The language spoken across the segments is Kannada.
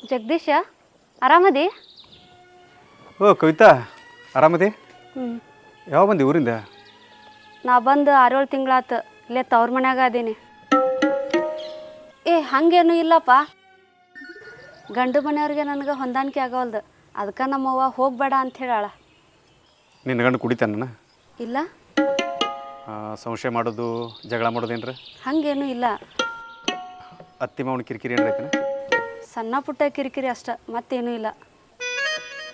ಜಗದೀಶ ಆರಾಮದಿ? ಓ ಕವಿತಾ, ಆರಾಮದಿ? ಹ್ಞೂ. ಯಾವ ಬಂದಿ ಊರಿಂದ? ನಾ ಬಂದು 6-7 ತಿಂಗಳಾತು. ಇಲ್ಲೇ ತವ್ರ ಮನ್ಯಾಗ ಅದೀನಿ. ಹಂಗೇನು ಇಲ್ಲಪ್ಪ, ಗಂಡು ಮನೆಯವ್ರಿಗೆ ನನಗೆ ಹೊಂದಾಣಿಕೆ ಆಗೋಲ್ದು. ಅದಕ್ಕೆ ನಮ್ಮವ್ವ ಹೋಗಬೇಡ ಅಂತ ಹೇಳಾಳ. ನಿನ್ನ ಗಂಡು ಕುಡಿತಾನ? ಇಲ್ಲ. ಸಂಶಯ ಮಾಡೋದು, ಜಗಳ ಮಾಡೋದೇನ್ರ? ಹಂಗೇನು ಇಲ್ಲ. ಅತ್ತಿ ಮಾವನ ಕಿರಿಕಿರಿ ಏನ್ರ ಐತನ? ಸಣ್ಣ ಪುಟ್ಟ ಕಿರಿಕಿರಿ ಅಷ್ಟ, ಮತ್ತೇನೂ ಇಲ್ಲ.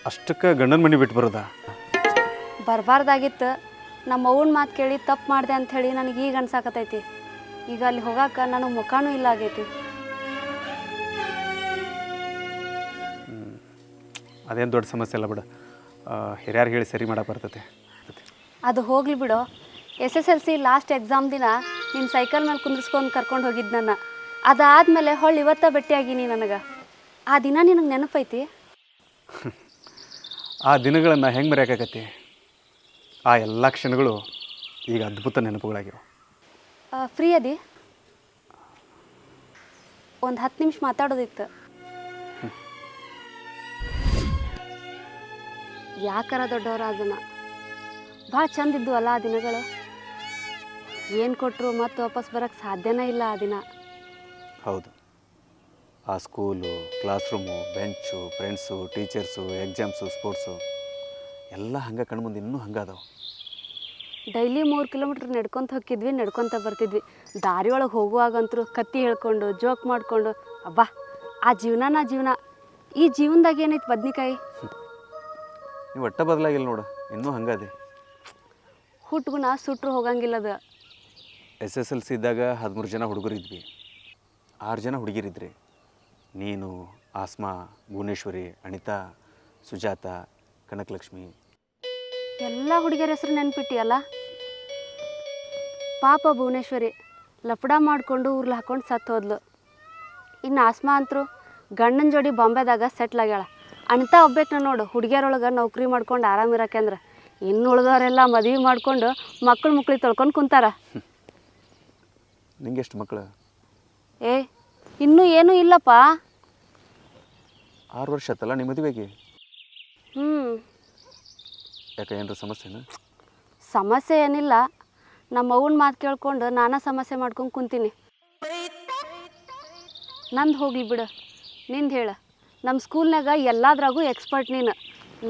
ಅಷ್ಟಕ್ಕೆ ಗಂಡನ ಮನೆ ಬಿಟ್ಟು ಬರೋದಾ? ಬರಬಾರ್ದಾಗಿತ್ತು. ನಮ್ಮ ಅವ್ವನ ಮಾತು ಕೇಳಿ ತಪ್ಪು ಮಾಡಿದೆ ಅಂಥೇಳಿ ನನಗೆ ಈಗ ಅನ್ಸಾಕತೈತಿ. ಈಗ ಅಲ್ಲಿ ಹೋಗಾಕ ನನಗೆ ಮುಖಾನೂ ಇಲ್ಲ ಆಗೈತಿ. ಅದೇನು ದೊಡ್ಡ ಸಮಸ್ಯೆ ಇಲ್ಲ ಬಿಡು, ಹಿರಿಯರು ಹೇಳಿ ಸರಿ ಮಾಡಕ್ಕೆ ಬರ್ತೈತೆ. ಅದು ಹೋಗ್ಲಿ ಬಿಡು. SSLC ಲಾಸ್ಟ್ ಎಕ್ಸಾಮ್ ದಿನ ನಿನ್ನ ಸೈಕಲ್ ಮೇಲೆ ಕುಂದಿರ್ಸ್ಕೊಂಡು ಕರ್ಕೊಂಡು ಹೋಗಿದ್ದು ನನ್ನ. ಅದಾದಮೇಲೆ ಹೊಳ್ಳಿ ಇವತ್ತ ಭೇಟಿಯಾಗಿನಿ ನನಗೆ. ಆ ದಿನ ನಿನಗೆ ನೆನಪೈತಿ? ಆ ದಿನಗಳನ್ನು ಹೆಂಗೆ ಮರೆಯೋಕ್ಕಾಗತ್ತೆ? ಆ ಎಲ್ಲ ಕ್ಷಣಗಳು ಈಗ ಅದ್ಭುತ ನೆನಪುಗಳಾಗಿವೆ. ಫ್ರೀ ಅದಿ? ಒಂದು 10 ನಿಮಿಷ ಮಾತಾಡೋದಿತ್ತು. ಯಾಕಾರ ದೊಡ್ಡವರ ಅದನ್ನು ಭಾಳ ಚಂದ ಇದ್ದು ಅಲ್ಲ ಆ ದಿನಗಳು. ಏನು ಕೊಟ್ಟರು ಮತ್ತೆ ವಾಪಸ್ ಬರೋಕ್ಕೆ ಸಾಧ್ಯನೇ ಇಲ್ಲ ಆ ದಿನ. ಹೌದು, ಆ school, class room, bench, friends, teachers, exams, sports ಎಲ್ಲ ಹಂಗೆ ಕಣ್ಮುಂದೆ ಇನ್ನೂ ಹಂಗೆ ಅದಾವೆ. ಡೈಲಿ 3 ಕಿಲೋಮೀಟ್ರ್ ನಡ್ಕೊತ ಹೋಗಿದ್ವಿ, ನಡ್ಕೊತ ಬರ್ತಿದ್ವಿ. ದಾರಿ ಒಳಗೆ ಹೋಗುವಾಗಂತೂ ಕತ್ತಿ ಹೇಳ್ಕೊಂಡು ಜೋಕ್ ಮಾಡಿಕೊಂಡು, ಅಬ್ಬಾ ಆ ಜೀವನ. ಈ ಜೀವನದಾಗ ಏನೈತೆ ಬದ್ನಿಕಾಯಿ? ನೀವು ಒಟ್ಟ ಬದಲಾಗಿಲ್ಲ ನೋಡು, ಇನ್ನೂ ಹಂಗದೆ. ಹುಟ್ಗುಣ ಸುಟ್ರು ಹೋಗಂಗಿಲ್ಲದ. SSLC ಇದ್ದಾಗ 13 ಜನ ಹುಡುಗರಿದ್ವಿ, 6 ಜನ ಹುಡುಗಿರಿದ್ರಿ. ನೀನು, ಆಸ್ಮಾ, ಭುವನೇಶ್ವರಿ, ಅನಿತಾ, ಸುಜಾತ, ಕನಕಲಕ್ಷ್ಮಿ. ಎಲ್ಲ ಹುಡುಗಿಯರ ಹೆಸರು ನೆನ್ಪಿಟ್ಟಿಯಲ್ಲ. ಪಾಪ ಭುವನೇಶ್ವರಿ ಲಪಡ ಮಾಡಿಕೊಂಡು ಊರ್ಲಿ ಹಾಕೊಂಡು ಸತ್ತು ಹೋದ್ಲು. ಇನ್ನು ಆಸ್ಮಾ ಅಂತರೂ ಗಂಡನ ಜೋಡಿ ಬಾಂಬೆದಾಗ ಸೆಟ್ಲ್ ಆಗ್ಯಾಳ. ಅನಿತಾ ಒಬ್ಬೇಕನ ನೋಡು, ಹುಡುಗಿಯರೊಳಗೆ ನೌಕರಿ ಮಾಡ್ಕೊಂಡು ಆರಾಮಿರಕ್ಕೆ ಅಂದ್ರೆ. ಇನ್ನು ಉಳಿದವರೆಲ್ಲ ಮದುವೆ ಮಾಡ್ಕೊಂಡು ಮಕ್ಕಳು ತೊಳ್ಕೊಂಡು ಕುಂತಾರ. ನಿಂಗೆ ಎಷ್ಟು ಮಕ್ಕಳು? ಇನ್ನೂ ಏನೂ ಇಲ್ಲಪ್ಪ. 6 ವರ್ಷ ಆತಲ್ಲ ನಿಮ್ಮ ಮದುವೆಗೆ? ಯಾಕೆ ಏನಾರ ಸಮಸ್ಯೆನಾ? ಸಮಸ್ಯೆ ಏನಿಲ್ಲ. ನಮ್ಮ ಅವ್ವನ ಮಾತು ಕೇಳ್ಕೊಂಡು ನಾನಾ ಸಮಸ್ಯೆ ಮಾಡ್ಕೊಂಡು ಕುಂತೀನಿ. ನಂದು ಹೋಗ್ಲಿ ಬಿಡು, ನಿಂದು ಹೇಳು. ನಮ್ಮ ಸ್ಕೂಲ್ನಾಗ ಎಲ್ಲಾದ್ರಾಗೂ ಎಕ್ಸ್ಪರ್ಟ್ ನೀನು.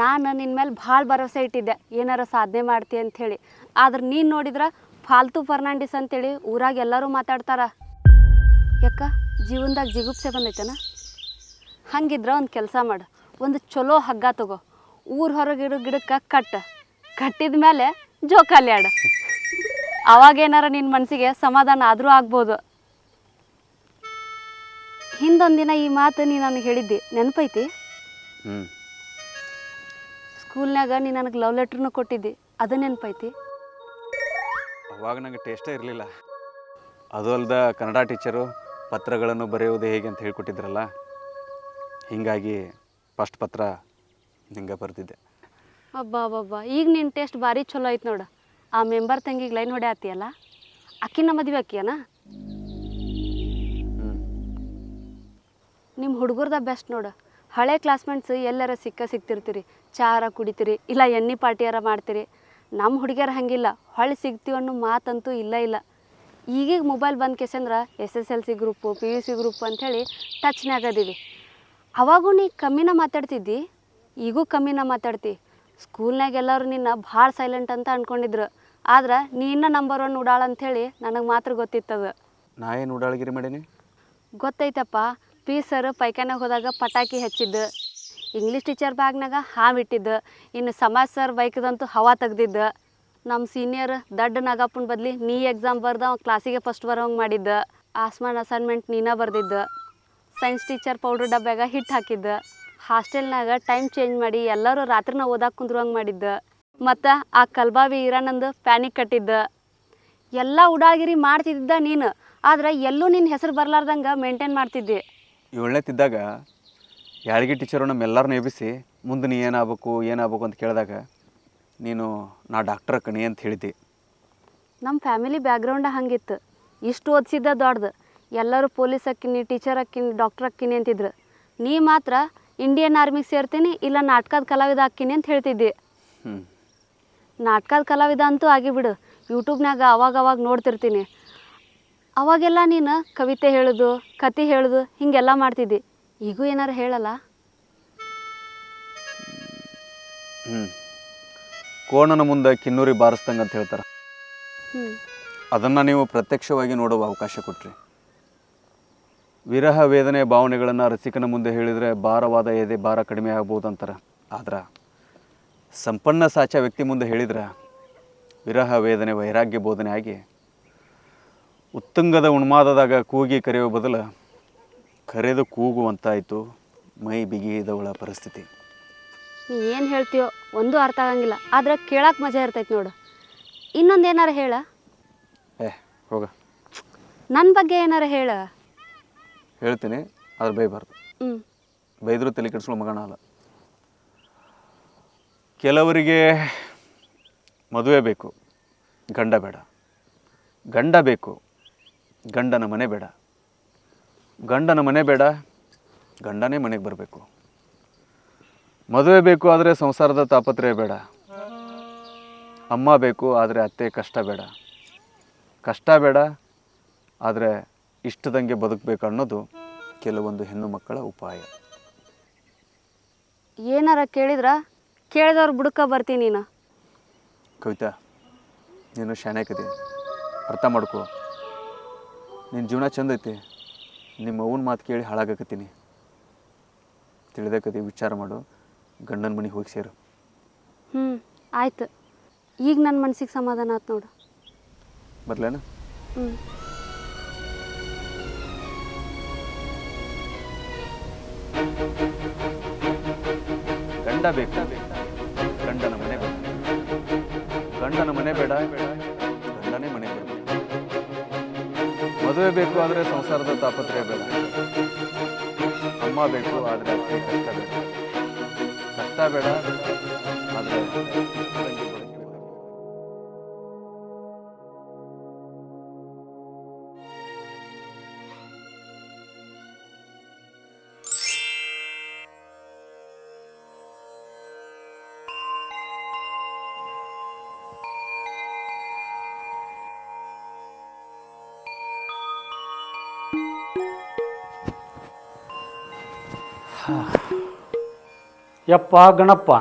ನಾನು ನಿನ್ನ ಮೇಲೆ ಭಾಳ ಭರವಸೆ ಇಟ್ಟಿದ್ದೆ, ಏನಾರ ಸಾಧನೆ ಮಾಡ್ತಿ ಅಂಥೇಳಿ. ಆದ್ರೆ ನೀನು ನೋಡಿದ್ರೆ ಫಾಲ್ತು ಫರ್ನಾಂಡಿಸ್ ಅಂತೇಳಿ ಊರಾಗ ಎಲ್ಲರೂ ಮಾತಾಡ್ತಾರ. ಯಾಕ ಜೀವನದಾಗ ಜಿಗುಪ್ಸೆ ಬಂದೈತನ? ಹಂಗಿದ್ರೆ ಒಂದು ಕೆಲಸ ಮಾಡು, ಒಂದು ಚಲೋ ಹಗ್ಗ ತಗೋ, ಊರು ಹೊರಗಿರೋ ಗಿಡಕ್ಕೆ ಕಟ್ಟಿದ ಮೇಲೆ ಜೋಕಾಲಿ ಆಡು. ಅವಾಗೇನಾರ ನಿನ್ನ ಮನಸ್ಸಿಗೆ ಸಮಾಧಾನ ಆದರೂ ಆಗ್ಬೋದು. ಹಿಂದೊಂದಿನ ಈ ಮಾತು ನೀ ನನಗೆ ಹೇಳಿದ್ದಿ, ನೆನಪೈತಿ? ಸ್ಕೂಲ್ನಾಗ ನೀ ನನಗೆ ಲವ್ ಲೆಟ್ರನ್ನು ಕೊಟ್ಟಿದ್ದಿ, ಅದು ನೆನಪೈತಿ? ಅವಾಗ ನಂಗೆ ಟೇಸ್ಟೇ ಇರಲಿಲ್ಲ. ಅದು ಅಲ್ದ ಕನ್ನಡ ಟೀಚರು ಪತ್ರಗಳನ್ನು ಬರೆಯುವುದು ಹೇಗೆ ಅಂತ ಹೇಳ್ಕೊಟ್ಟಿದ್ರಲ್ಲ, ಹೀಗಾಗಿ ಫಸ್ಟ್ ಪತ್ರ ನಿಂಗೆ ಬರ್ತಿದ್ದೆ. ಅಬ್ಬಾ, ಈಗ ನಿನ್ನ ಟೇಸ್ಟ್ ಭಾರಿ ಚಲೋ ಐತೆ ನೋಡು. ಆ ಮೆಂಬರ್ ತಂಗಿಗೆ ಲೈನ್ ಹೊಡೆ ಆತಿಯಲ್ಲ, ಅಕ್ಕಿನ ಮದುವೆ ಆಕಿಯನ? ನಿಮ್ಮ ಹುಡುಗರ್ದ ಬೆಸ್ಟ್ ನೋಡು. ಹಳೆ ಕ್ಲಾಸ್ಮೇಟ್ಸ್ ಎಲ್ಲರ ಸಿಗ್ತಿರ್ತೀರಿ, ಚಾರ ಕುಡಿತೀರಿ, ಇಲ್ಲ ಎಣ್ಣೆ ಪಾರ್ಟಿಯಾರ ಮಾಡ್ತೀರಿ. ನಮ್ಮ ಹುಡುಗಿಯರು ಹಂಗಿಲ್ಲ, ಹೊಳ್ಳಿ ಸಿಗ್ತೀವಿ ಅನ್ನೋ ಮಾತಂತೂ ಇಲ್ಲ. ಈಗೀಗ ಮೊಬೈಲ್ ಬಂದು ಕೇಸಂದ್ರೆ SSLC ಗ್ರೂಪು, PUC ಗ್ರೂಪು ಅಂಥೇಳಿ ಟಚ್ನಾಗ ಅದೀವಿ. ಅವಾಗೂ ನೀ ಕಮ್ಮಿನ ಮಾತಾಡ್ತಿದ್ದಿ, ಈಗೂ ಕಮ್ಮಿನ ಮಾತಾಡ್ತಿ. ಸ್ಕೂಲ್ನಾಗ ಎಲ್ಲರೂ ನಿನ್ನ ಭಾಳ ಸೈಲೆಂಟ್ ಅಂತ ಅಂದ್ಕೊಂಡಿದ್ರು. ಆದ್ರೆ ನೀ ಇನ್ನೂ ನಂಬರ್ 1 ಉಡಾಳ ಅಂಥೇಳಿ ನನಗೆ ಮಾತ್ರ ಗೊತ್ತಿತ್ತದು. ನಾ ಏನು ಉಡಾಳಗಿರಿ ಮಾಡೀನಿ? ಗೊತ್ತೈತಪ್ಪ. P ಸರ್ ಪೈಖಾನೆಗೆ ಹೋದಾಗ ಪಟಾಕಿ ಹಚ್ಚಿದ್ದು, ಇಂಗ್ಲೀಷ್ ಟೀಚರ್ ಬ್ಯಾಗ್ನಾಗ ಹಾವಿಟ್ಟಿದ್ದು, ಇನ್ನು ಸಮಾಜ ಸರ್ ಬೈಕ್ದಂತೂ ಹವಾ ತೆಗ್ದಿದ್ದು, ನಮ್ಮ ಸೀನಿಯರ್ ದಡ್ಡ ನಾಗಪ್ಪನ ಬದಲಿ ನೀ ಎಕ್ಸಾಮ್ ಬರ್ದ ಕ್ಲಾಸಿಗೆ ಫಸ್ಟ್ ಬರೋಂಗೆ ಮಾಡಿದ್ದು, ಆಸ್ಮಾನ್ ಅಸೈನ್ಮೆಂಟ್ ನೀನ ಬರ್ದಿದ್ದು, ಸೈನ್ಸ್ ಟೀಚರ್ ಪೌಡ್ರ್ ಡಬ್ಬ್ಯಾಗ ಹಿಟ್ಟು ಹಾಕಿದ್ದು, ಹಾಸ್ಟೆಲ್ನಾಗ ಟೈಮ್ ಚೇಂಜ್ ಮಾಡಿ ಎಲ್ಲರೂ ರಾತ್ರಿನ ಓದಾಕೆ ಕುಂದ್ರಂಗೆ ಮಾಡಿದ್ದು, ಮತ್ತು ಆ ಕಲ್ಬಾವಿ ಇರಾನಂದು ಪ್ಯಾನಿಕ್ ಕಟ್ಟಿದ್ದು. ಎಲ್ಲ ಉಡಾಳ್ಗಿರಿ ಮಾಡ್ತಿದ್ದ ನೀನು, ಆದ್ರೆ ಎಲ್ಲೂ ನಿನ್ನ ಹೆಸರು ಬರ್ಲಾರ್ದಂಗೆ ಮೇಂಟೈನ್ ಮಾಡ್ತಿದ್ದೆ. 7ನೇತಿದ್ದಾಗ ಯಾಳಿಗೆ ಟೀಚರು ನಮ್ಮೆಲ್ಲರನ್ನ ಎಬ್ಬಿಸಿ ಮುಂದೆ ನೀ ಏನಾಗಬೇಕು ಅಂತ ಕೇಳಿದಾಗ ನೀನು ನಾ ಡಾಕ್ಟರ್ ಕಣಿ ಅಂತ ಹೇಳಿದ್ದೆ. ನಮ್ಮ ಫ್ಯಾಮಿಲಿ ಬ್ಯಾಕ್ಗ್ರೌಂಡ ಹಂಗಿತ್ತು. ಇಷ್ಟು ಓದಿಸಿದ್ದ ದೊಡ್ಡದು, ಎಲ್ಲರೂ ಪೊಲೀಸ್ ಅಕ್ಕಿನಿ, ಟೀಚರ್ ಅಕ್ಕಿನಿ, ಡಾಕ್ಟರ್ ಅಕ್ಕಿನಿ ಅಂತಿದ್ರು. ನೀ ಮಾತ್ರ ಇಂಡಿಯನ್ ಆರ್ಮಿಗೆ ಸೇರ್ತೀನಿ ಇಲ್ಲ ನಾಟಕದ ಕಲಾವಿದ ಹಾಕ್ತೀನಿ ಅಂತ ಹೇಳ್ತಿದ್ದಿ. ಹ್ಞೂ ನಾಟಕದ ಕಲಾವಿದ ಅಂತೂ ಆಗಿಬಿಡು. ಯೂಟ್ಯೂಬ್ನಾಗ ಅವಾಗ ನೋಡ್ತಿರ್ತೀನಿ. ಅವಾಗೆಲ್ಲ ನೀನು ಕವಿತೆ ಹೇಳೋದು, ಕತೆ ಹೇಳೋದು ಹೀಗೆಲ್ಲ ಮಾಡ್ತಿದ್ದಿ. ಈಗೂ ಏನಾರು ಹೇಳಲ್ಲ? ಹ್ಞೂ ಕೋಣನ ಮುಂದೆ ಕಿನ್ನೂರಿ ಬಾರಿಸ್ದಂಗೆ ಅಂತ ಹೇಳ್ತಾರೆ. ಅದನ್ನು ನೀವು ಪ್ರತ್ಯಕ್ಷವಾಗಿ ನೋಡುವ ಅವಕಾಶ ಕೊಟ್ರಿ. ವಿರಹ ವೇದನೆ ಭಾವನೆಗಳನ್ನು ರಸಿಕನ ಮುಂದೆ ಹೇಳಿದರೆ ಭಾರವಾದ ಎದೆ ಭಾರ ಕಡಿಮೆ ಆಗ್ಬೋದು ಅಂತಾರೆ. ಆದ್ರೆ ಸಂಪನ್ನ ಸಾಚ ವ್ಯಕ್ತಿ ಮುಂದೆ ಹೇಳಿದ್ರೆ ವಿರಹ ವೇದನೆ ವೈರಾಗ್ಯ ಬೋಧನೆ ಆಗಿ ಉತ್ತುಂಗದ ಉನ್ಮಾದದಾಗ ಕೂಗಿ ಕರೆಯುವ ಬದಲು ಕರೆದು ಕೂಗುವಂತಾಯಿತು ಮೈ ಬಿಗಿದವಳ ಪರಿಸ್ಥಿತಿ. ನೀ ಏನು ಹೇಳ್ತೀಯೋ ಒಂದೂ ಅರ್ಥ ಆಗಂಗಿಲ್ಲ, ಆದ್ರೆ ಕೇಳಕ್ಕೆ ಮಜಾ ಇರ್ತೈತೆ ನೋಡು. ಇನ್ನೊಂದು ಏನಾರು ಹೇಳ. ಹೋಗ, ನನ್ನ ಬಗ್ಗೆ ಏನಾರು ಹೇಳ. ಹೇಳ್ತೀನಿ, ಆದ್ರೆ ಬೈಬಾರ್ದು. ಬೈದರೂ ತಲೆ ಕೆಡಿಸ್ಕೊಳ್ಳೋ ಮಗಣ ಅಲ್ಲ. ಕೆಲವರಿಗೆ ಮದುವೆ ಬೇಕು, ಗಂಡ ಬೇಡ. ಗಂಡ ಬೇಕು, ಗಂಡನ ಮನೆ ಬೇಡ. ಗಂಡನ ಮನೆ ಬೇಡ, ಗಂಡನೇ ಮನೆಗೆ ಬರಬೇಕು. ಮದುವೆ ಬೇಕು ಆದರೆ ಸಂಸಾರದ ತಾಪತ್ರಯ ಬೇಡ. ಅಮ್ಮ ಬೇಕು ಆದರೆ ಅತ್ತೆ ಕಷ್ಟ ಬೇಡ. ಕಷ್ಟ ಬೇಡ ಆದರೆ ಇಷ್ಟದಂಗೆ ಬದುಕಬೇಕು ಅನ್ನೋದು ಕೆಲವೊಂದು ಹೆಣ್ಣು ಮಕ್ಕಳ ಉಪಾಯ. ಏನಾರ ಕೇಳಿದ್ರ ಕೇಳಿದವ್ರು ಬುಡಕ ಬರ್ತೀನಿ ನೀನು. ಕವಿತಾ, ನೀನು ಶಾಣ್ಯಾಕದಿ, ಅರ್ಥ ಮಾಡ್ಕೋ. ನಿನ್ನ ಜೀವನ ಚಂದ ಐತಿ. ನಿಮ್ಮ ಅವ್ವನ ಮಾತು ಕೇಳಿ ಹಾಳಾಗಕತ್ತೀನಿ. ತಿಳಿದಕದಿ, ವಿಚಾರ ಮಾಡು. ಗಂಡನ ಮನೆಗೆ ಹೋಗಿ ಸೇರು. ಆಯ್ತು. ಈಗ ನನ್ನ ಮನಸ್ಸಿಗೆ ಸಮಾಧಾನ ಆಯ್ತು ನೋಡು. ಬರ್ಲೇನ? ಗಂಡ ಬೇಕು, ಗಂಡನ ಮನೆ ಬೇಡ. ಗಂಡನ ಮನೆ ಬೇಡ, ಗಂಡನೇ ಮನೆ ಬೇಡ. ಮದುವೆ ಬೇಕು ಆದರೆ ಸಂಸಾರದ ತಾಪತ್ರಯ ಬೇಡ. ಅಮ್ಮ ಬೇಕು ಆದರೆ ಅತ್ತೆ ಕಷ್ಟ ಬೇಡ. ಕಷ್ಟ ಬೇಡ ಆದರೆ ಯಪ್ಪ ಗಣಪ್ಪ,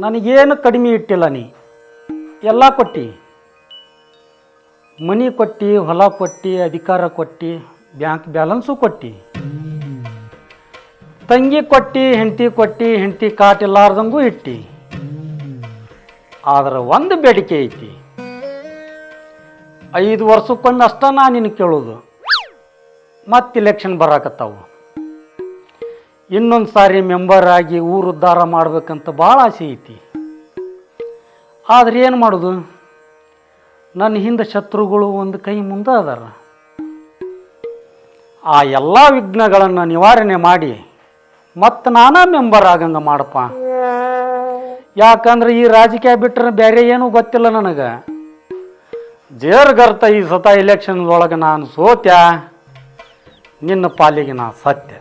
ನನಗೇನು ಕಡಿಮೆ ಇಟ್ಟಿಲ್ಲ. ನೀ ಎಲ್ಲ ಕೊಟ್ಟು, ಮನೆ ಕೊಟ್ಟು, ಹೊಲ ಕೊಟ್ಟು, ಅಧಿಕಾರ ಕೊಟ್ಟು, ಬ್ಯಾಂಕ್ ಬ್ಯಾಲೆನ್ಸು ಕೊಟ್ಟು, ತಂಗಿ ಕೊಟ್ಟು, ಹೆಂಡತಿ ಕಾಟಿಲ್ಲಾರ್ದಂಗೂ ಇಟ್ಟು. ಆದ್ರೆ ಒಂದು ಬೇಡಿಕೆ ಐತಿ. 5 ವರ್ಷಕ್ಕೊಮ್ಮೆ ಅಷ್ಟ ನಾ ನಿನ್ನ ಕೇಳೋದು. ಮತ್ತೆ ಇಲೆಕ್ಷನ್ ಬರಾಕತ್ತಾವು. ಇನ್ನೊಂದು ಸಾರಿ ಮೆಂಬರ್ ಆಗಿ ಊರು ಉದ್ಧಾರ ಮಾಡ್ಬೇಕಂತ ಭಾಳ ಆಸೆ ಐತಿ. ಆದ್ರೆ ಏನು ಮಾಡೋದು, ನನ್ನ ಹಿಂದೆ ಶತ್ರುಗಳು ಒಂದು ಕೈ ಮುಂದೆ ಅದಾರ. ಆ ಎಲ್ಲ ವಿಘ್ನಗಳನ್ನು ನಿವಾರಣೆ ಮಾಡಿ ಮತ್ತು ನಾನಾ ಮೆಂಬರ್ ಆಗಂಗೆ ಮಾಡಪ್ಪ. ಯಾಕಂದ್ರೆ ಈ ರಾಜಕೀಯ ಬಿಟ್ಟರೆ ಬೇರೆ ಏನೂ ಗೊತ್ತಿಲ್ಲ ನನಗೆ. ಜೇರ್ಗರ್ತ ಈ ಸತ ಇಲೆಕ್ಷನ್ ಒಳಗೆ ನಾನು ಸೋತ್ಯ, ನಿನ್ನ ಪಾಲಿಗೆ ನಾ ಸತ್ಯ.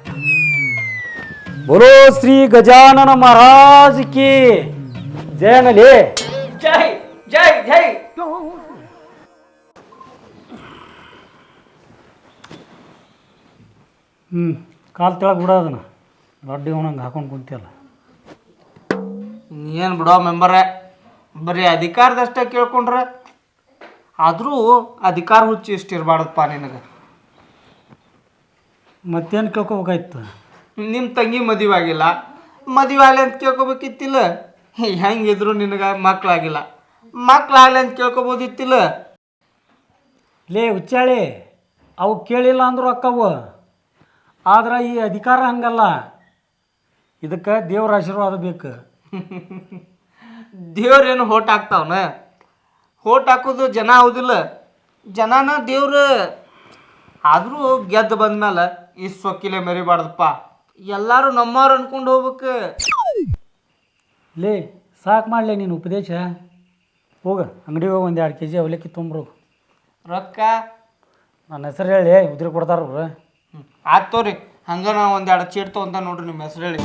बोलो श्री गजानन महाराज की जय नले जय जय जय. ಕಾಲು ತೆಳಗೆ ಬಿಡೋದನ್ನ ದೊಡ್ಡ ಇವನಂಗೆ ಹಾಕೊಂಡು ಕುಂತಿಯಲ್ಲ. ಏನು ಬಿಡೋ ಮೆಂಬರೇ, ಬರೀ ಅಧಿಕಾರದಷ್ಟೇ ಕೇಳ್ಕೊಂಡ್ರೆ. ಆದರೂ ಅಧಿಕಾರ ಹುಚ್ಚಿ ಇಷ್ಟು ಇರಬಾರ್ದಪ್ಪ ನಿನಗೆ. ಮತ್ತೇನು ಕೇಳ್ಕೊಬೇಕಾಯ್ತು? ನಿಮ್ಮ ತಂಗಿ ಮದುವೆ ಆಗಿಲ್ಲ, ಮದುವೆ ಆಗಲಿ ಅಂತ ಕೇಳ್ಕೊಬೇಕಿತ್ತಿಲ್ಲ. ಹೆಂಗಿದ್ರು ನಿನಗೆ ಮಕ್ಕಳಾಗಿಲ್ಲ, ಮಕ್ಕಳಾಗಲಿ ಅಂತ ಕೇಳ್ಕೊಬೋದಿತ್ತಿಲ್ಲ. ಲೇ ಹುಚ್ಚಾಳಿ, ಅವು ಕೇಳಿಲ್ಲ ಅಂದ್ರು ಅಕ್ಕವು. ಆದ್ರೆ ಈ ಅಧಿಕಾರ ಹಂಗಲ್ಲ. ಇದಕ್ಕೆ ದೇವ್ರ ಆಶೀರ್ವಾದ ಬೇಕು. ದೇವ್ರೇನು ಹೋಟ್ ಹಾಕ್ತಾವನ? ಹೋಟ್ ಹಾಕೋದು ಜನ ಹೌದಿಲ್ಲ, ಜನನ ದೇವ್ರು. ಆದರೂ ಗೆದ್ದು ಬಂದ್ಮೇಲೆ ಈ ಸೊಕ್ಕಿಲೆ ಮೆರಿಬಾರ್ದಪ್ಪ. ಎಲ್ಲರೂ ನಮ್ಮವ್ರು ಅನ್ಕೊಂಡು ಹೋಗ್ಬೇಕು. ಲೇ ಸಾಕು ಮಾಡಲೇ ನೀನು ಉಪದೇಶ. ಹೋಗ ಅಂಗಡಿಗೆ ಹೋಗಿ 1 2 kg ಅವಲಕ್ಕಿ ತೊಂಬ್ರು. ರೊಕ್ಕ ನನ್ನ ಹೆಸರು ಹೇಳಿ ಉದ್ರಿ ಕೊಡ್ತಾರವ್ರು. ಆಯ್ತು ತೋರಿ, ಹಂಗೆ ನಾವು ಒಂದೆರಡು ಚೀಟ್ ತೊಗೊಂತ ನೋಡ್ರಿ ನಿಮ್ಮ ಹೆಸರು ಹೇಳಿ.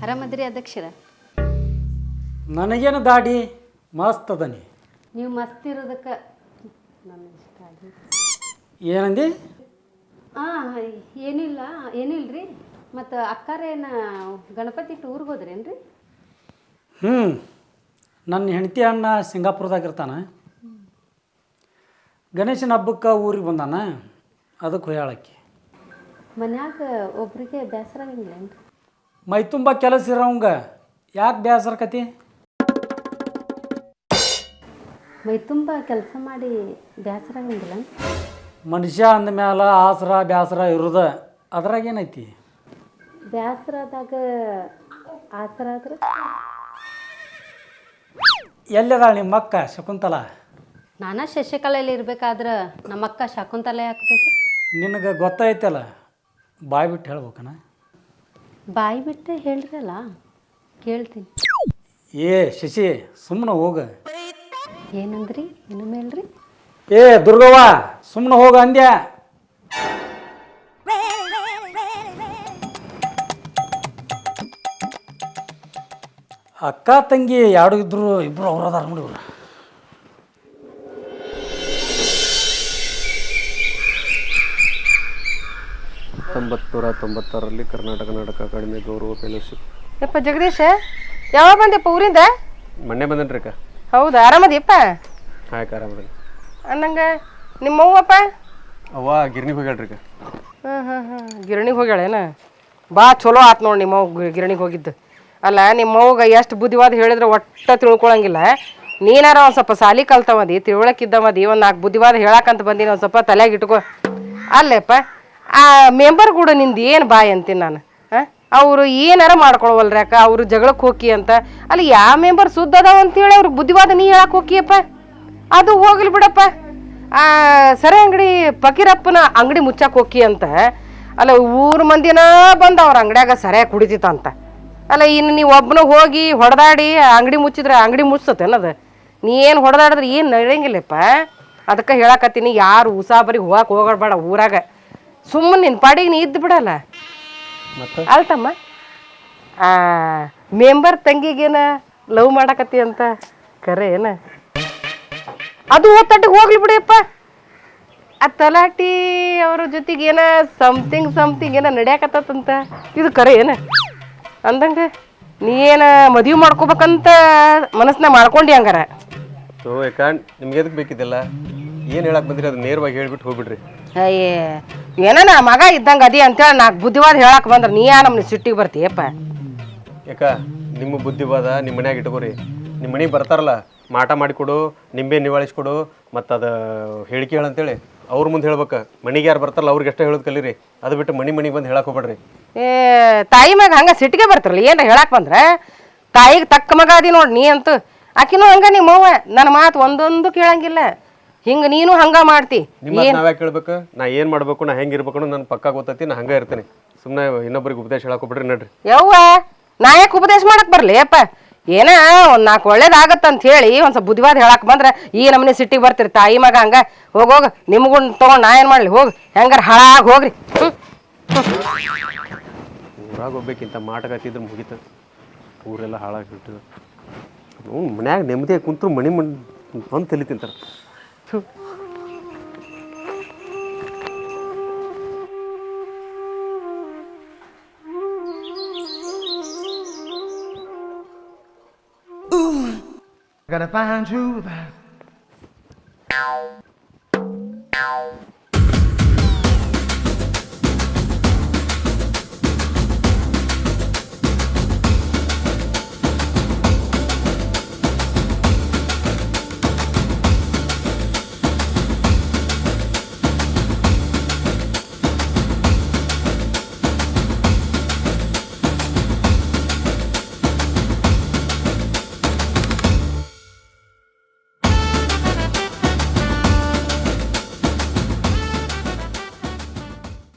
ಆರಾಮದ್ರಿ ಅಧ್ಯಕ್ಷರ? ನನಗೇನು ದಾಡಿ ಮಸ್ತ್ ಅದನಿ. ನೀವು ಮಸ್ತ್ ಇರೋದಕ್ಕೆ ನನಗೆ ಇಷ್ಟ ಆಗಿ. ಏನಂದಿ? ಏನಿಲ್ರಿ. ಮತ್ತು ಅಕ್ಕಾರೇನ ಗಣಪತಿ ಟೂರ್ಗೆ ಹೋದ್ರೇನ್ರಿ? ನನ್ನ ಹೆಂಡತಿ ಅಣ್ಣ ಸಿಂಗಾಪುರದಾಗಿರ್ತಾನೆ. ಗಣೇಶನ ಹಬ್ಬಕ್ಕೆ ಊರಿಗೆ ಬಂದಾನ, ಅದಕ್ಕೆ ಹೊಯ್ಯಾಳಕ್ಕೆ. ಮನ್ಯಾಗ ಒಬ್ರಿಗೆ ಬೇಸರ ಆಗಂಗಿಲ್ಲೇನ್ರಿ? ಮೈ ತುಂಬ ಕೆಲಸ ಇರೋಂಗ ಯಾಕೆ ಬೇಸರಕತಿ? ಮೈ ತುಂಬ ಕೆಲಸ ಮಾಡಿ ಬೇಸರ ಆಗಂಗಿಲ್ಲ? ಮನುಷ್ಯ ಅಂದಮೇಲೆ ಆಸರ ಬೇಸರ ಇರೋದ, ಅದ್ರಾಗೇನೈತಿ? ಬೇಸರದಾಗ ಆಸರ ಆದ್ರೆ ಎಲ್ಲದಾಳ ನಿಮ್ಮ ಅಕ್ಕ ಶಕುಂತಲ? ನಾನಾ ಶಶಿಕಲೆಯಲ್ಲಿ ಇರ್ಬೇಕಾದ್ರೆ ನಮ್ಮ ಅಕ್ಕ ಶಕುಂತಲೆ ಹಾಕ್ಬೇಕು. ನಿನಗೆ ಗೊತ್ತೈತಲ್ಲ, ಬಾಯ್ ಬಿಟ್ಟು ಹೇಳ್ಬೇಕನ? ಬಾಯಿ ಬಿಟ್ಟೆ ಹೇಳ್ರಲ್ಲ, ಕೇಳ್ತೀನಿ. ಶಶಿ ಸುಮ್ಮನೆ ಹೋಗ. ಏನಂದ್ರಿ? ಇನ್ನೊಮ್ಮೆ ಹೇಳ್ರಿ. ದುರ್ಗವ್ವ ಸುಮ್ಮನೆ ಹೋಗ ಅಂದ್ಯ. ಅಕ್ಕ ತಂಗಿ ಎರಡು ಇದ್ರು, ಇಬ್ರು ಅವ್ರದಾರ ನೋಡಿ. ಇವ್ರು 1996ರಲ್ಲಿ ಕರ್ನಾಟಕ ನಾಟಕ ಅಕಾಡೆಮಿ ಗೌರವ ಫೆಲೋಶಿಪ್. ಯಪ್ಪ ಜಗದೀಶ, ಯಾವಾಗ ಬಂದೆಪ್ಪ ಊರಿಂದ? ಮೊನ್ನೆ ಬಂದನ್ರಿ ಅಕ್ಕ. ಹೌದಾ, ಆರಾಮದಿಯಪ್ಪ? ಹಾಂ ಆರಾಮದ. ಅನ್ನಂಗೆ ನಿಮ್ಮವ್ವಪ್ಪ? ಅವ್ವ ಗಿರ್ನಿಗೆ ಹೋಗ್ಯಾಳ್ರಿ ಅಕ್ಕ. ಗಿರಣಿಗೆ ಹೋಗ್ಯಾಳೇನ? ಬಾ ಚಲೋ ಆತು ನೋಡಿ ನಿಮ್ಮವ್ವ ಗಿರಣಿಗೆ ಹೋಗಿದ್ದು. ಅಲ್ಲ, ನಿಮ್ಮವ್ಗ ಎಷ್ಟು ಬುದ್ಧಿವಾದ ಹೇಳಿದ್ರೆ ಒಟ್ಟ ತಿಳ್ಕೊಳಂಗಿಲ್ಲ. ನೀನಾರ ಒಂದು ಸ್ವಲ್ಪ ಸಾಲಿ ಕಲ್ತವದಿ, ತಿಳುವಳಕ್ಕಿದ್ದವದಿ, ಒಂದು 4 ಬುದ್ಧಿವಾದ ಹೇಳಕ್ಕಂತ ಬಂದೀನಿ, ಒಂದು ಸ್ವಲ್ಪ ತಲೆಯಾಗ ಇಟ್ಕೋ. ಅಲ್ಲೇಪ್ಪ, ಆ ಮೆಂಬರ್ ಕೂಡ ನಿಂದು ಏನು ಬಾಯ್ ಅಂತೀನಿ ನಾನು. ಅವರು ಏನಾರ ಮಾಡ್ಕೊಳವಲ್ರಿ ಅಕ್ಕ, ಅವರು ಜಗಳಕ್ಕೆ ಹೋಗಿ ಅಂತ. ಅಲ್ಲಿ ಯಾವ ಮೆಂಬರ್ ಸುದ್ದ ಅದಾವ ಅಂತೇಳಿ ಅವ್ರಿಗೆ ಬುದ್ಧಿವಾದ ನೀ ಹೇಳಕ್ಕೆ ಹೋಗಿಯಪ್ಪ? ಅದು ಹೋಗ್ಲಿ ಬಿಡಪ್ಪ. ಸರಿ ಅಂಗಡಿ ಫಕೀರಪ್ಪನ ಅಂಗಡಿ ಮುಚ್ಚಕ್ಕೆ ಹೋಗಿ ಅಂತ. ಅಲ್ಲ, ಊರು ಮಂದಿನ ಬಂದು ಅವ್ರ ಅಂಗಡಿಯಾಗ ಸರಿಯಾಗಿ ಕುಡಿತಿತ್ತಂತ. ಅಲ್ಲ, ಇನ್ನು ನೀವು ಒಬ್ಬನ ಹೋಗಿ ಹೊಡೆದಾಡಿ ಅಂಗಡಿ ಮುಚ್ಚಿದ್ರೆ ಅಂಗಡಿ ಮುಚ್ಚತ್ತೆ ಅನ್ನೋದು. ನೀ ಏನು ಹೊಡೆದಾಡಿದ್ರೆ ಏನು ನಡೆಯಂಗಿಲ್ಲಪ್ಪ. ಅದಕ್ಕೆ ಹೇಳಕತ್ತೀನಿ, ಯಾರು ಉಸಾಬರಿ ಹೋಗಕ್ಕೆ ಹೋಗಬೇಡ ಊರಾಗ. ಸುಮ್ಮನೆ ನಿನ್ನ ಪಾಡಿಗೆ ನೀ ಇದ್ದು ಬಿಡಲ್ಲ. ಅಲ್ತಮ್ಮ, ಮೆಂಬರ್ ತಂಗಿಗೇನ ಲವ್ ಮಾಡಕತ್ತಿ ಅಂತ ಕರೆ ಏನ? ಅದು ಓದ್ತಟ್ಟಿಗೆ ಹೋಗ್ಲಿ ಬಿಡಿಯಪ್ಪ. ಆ ತಲಾಟಿ ಅವ್ರ ಜೊತೆಗೆ ಏನ ಸಮಥಿಂಗ್ ಏನ ನಡೆಯಕತ್ತಂತ, ಇದು ಕರೆ ಏನ? ಅಂದಂಗೆ ನೀ ಏನು ಮದುವೆ ಮಾಡ್ಕೋಬೇಕಂತ ಮನಸ್ಸನ್ನ ಮಾಡ್ಕೊಂಡು ಹಂಗಾರ? ಯಾಕ ನಿಮ್ಗೆ ಎದಕ್ಕೆ ಬೇಕಿದ್ದೆಲ್ಲ? ಏನು ಹೇಳಕ್ ಬಂದ್ರಿ ಅದು ನೇರವಾಗಿ ಹೇಳ್ಬಿಟ್ಟು ಹೋಗ್ಬಿಡ್ರಿ. ಅಯ್ಯೇ, ಏನೋ ನಾ ಮಗ ಇದ್ದಂಗೆ ಅದಿ ಅಂತೇಳಿ 4 ಬುದ್ಧಿವಾದ ಹೇಳಕ್ಕೆ ಬಂದ್ರೆ ನೀ ನಮ್ಮನ್ನ ಸಿಟ್ಟಿಗೆ ಬರ್ತೀಯಪ್ಪ. ಯಾಕ ನಿಮ್ಮ ಬುದ್ಧಿವಾದ ನಿಮ್ಮ ಮನ್ಯಾಗ ಇಟ್ಕೋರಿ. ನಿಮ್ಮ ಮನೆಗೆ ಬರ್ತಾರಲ್ಲ, ಮಾಟ ಮಾಡಿಕೊಡು, ನಿಂಬೆ ನಿವಾಳಿಸ್ಕೊಡು, ಮತ್ತು ಅದು ಹೇಳಿಕೆ ಹೇಳಂತೇಳಿ ಅವ್ರ ಮುಂದೆ ಹೇಳ್ಬೇಕು. ಮನೆಗೆ ಯಾರು ಬರ್ತಾರಲ್ಲ ಅವ್ರಿಗೆ ಎಷ್ಟೇ ಹೇಳೋದು ಕಲೀರಿ. ಅದು ಬಿಟ್ಟು ಮನೆಗೆ ಬಂದು ಹೇಳಕ್ಕೆ ಹೋಗ್ಬೇಡ್ರಿ. ತಾಯಿ ಮ್ಯಾಗ ಹಂಗೆ ಸಿಟ್ಟಿಗೆ ಬರ್ತಾರಲ್ಲ, ಏನ್ರ ಹೇಳಕ್ಕೆ ಬಂದ್ರೆ? ತಾಯಿಗೆ ತಕ್ಕ ಮಗ ಅದಿ ನೋಡಿ ನೀ ಅಂತೂ. ಆಕಿನೂ ಹಂಗೆ ನಿಮ್ಮವ್ವ ನನ್ನ ಮಾತು ಒಂದೊಂದು ಕೇಳಂಗಿಲ್ಲ. ಹಿಂಗೆ ನೀನು ಹಂಗೆ ಮಾಡ್ತಿ. ನಿಮ್ಮ ನಾವ್ಯಾಕೆ ಕೇಳ್ಬೇಕು? ನಾ ಏನು ಮಾಡ್ಬೇಕು, ನಾ ಹೆಂಗೆ ಇರ್ಬೇಕು ನನ್ನ ಪಕ್ಕ ಗೊತ್ತೈತಿ. ನಾ ಹಂಗೆ ಇರ್ತೀನಿ. ಸುಮ್ಮನೆ ಇನ್ನೊಬ್ರಿಗೆ ಉಪದೇಶ ಹೇಳಕ್ಕೆ ಹೋಗ್ಬಿಡ್ರಿ. ನಡ್ರಿ. ಯವ್ವ, ನಾ ಯಾಕೆ ಉಪದೇಶ ಮಾಡಕ್ಕೆ ಬರಲಿ ಅಪ್ಪ? ಏನ ಒಂದು 4 ಒಳ್ಳೇದಾಗತ್ತಂತ ಹೇಳಿ ಒಂದು ಸ್ವಲ್ಪ ಬುದ್ಧಿವಾದ ಹೇಳಕ್ಕೆ ಬಂದ್ರೆ ಈ ನಮ್ಮನೆ ಸಿಟ್ಟಿಗೆ ಬರ್ತೀರಿ. ತಾಯಿ ಮಗ ಹಂಗೆ ಹೋಗೋಗ ನಿಮ್ಗೂ ತೊಗೊಂಡು ನಾ ಏನು ಮಾಡಲಿ? ಹೋಗಿ ಹೆಂಗಾರ ಹಾಳಾಗಿ ಹೋಗ್ರಿ. ಊರಾಗ ಹೋಗ್ಬೇಕಿಂತ ಮಾಟಕತ್ತಿದ್ರೆ ಮುಗಿತ. ಊರೆಲ್ಲ ಹಾಳಾಗಿ ಬಿಟ್ಟಿದೆ. ಮನ್ಯಾಗ ನೆಮ್ಮದಿಯಾಗಿ ಕುಂತ್ರು ಮನೆ ಬಂದು ತಲೆ ತಿಂತಾರೆ. Gotta find truth.